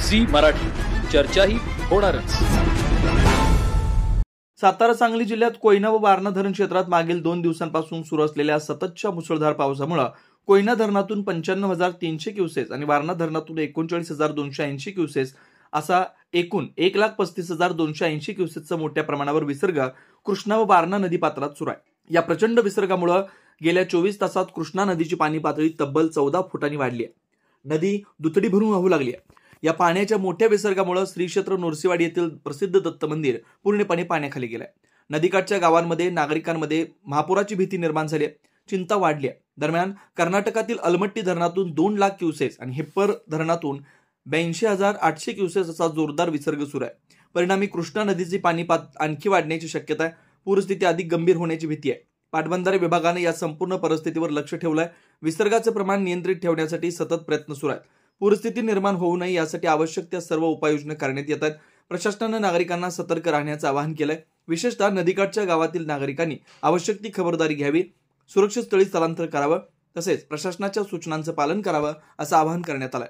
Zee Marathi, चर्चाही होणारच। सातारा सांगली जिल्ह्यात कोयना व वारणा धरण क्षेत्रात मागील 2 दिवसांपासून सुरू असलेल्या सततच्या मुसळधार पावसामुळे कोयना धरणातून 95,300 क्युसेस आणि वारणा धरणातून 39,280 क्युसेस असा एकूण 1,35,280 क्युसेसचा मोठ्या प्रमाणावर विसर्ग कृष्णा व वारणा नदीपात्रात सुरू आहे। या प्रचंड विसर्गामुळे गेल्या 24 तासात कृष्णा नदीची पाणी पातळी तब्बल 14 फुटांनी वाढली आहे। नदी दुथडी भरून वाहू लागली आहे। या पाण्याच्या मोठ्या विसर्गामुळे श्री क्षेत्र नोरसीवाडी येथील प्रसिद्ध दत्त मंदिर पूर्णपणे पाण्याखाली गेलंय। नदीकाठच्या गावांमध्ये नागरिकांमध्ये महापुराची भीती निर्माण झाली आहे, चिंता वाढली आहे। दरम्यान कर्नाटकातील अलमट्टी धरणातून 2 लाख क्युसेस आणि हेप्पर धरणातून 82,800 क्युसेस असा जोरदार विसर्ग सुरू आहे। परिणामी कृष्णा नदीची पाणी आणखी वाढण्याची शक्यता आहे। पूरस्थिती अधिक गंभीर होण्याची भीती आहे। पाटबंधारे विभागाने या संपूर्ण परिस्थितीवर लक्ष ठेवलंय। विसर्गाचे प्रमाण नियंत्रित ठेवण्यासाठी सतत प्रयत्न सुरू आहेत। पूरस्थिती निर्माण होऊ नये यासाठी आवश्यक त्या सर्व उपाययोजना करण्यात येत आहेत। प्रशासनाने नागरिकांना सतर्क राहण्याचं आवाहन केलंय। विशेषतः नदीकाठच्या गावातील नागरिकांनी आवश्यक ती खबरदारी घ्यावी, सुरक्षित स्थळी स्थलांतर करावं, तसेच प्रशासनाच्या सूचनांचं पालन करावं असं आवाहन करण्यात आलंय।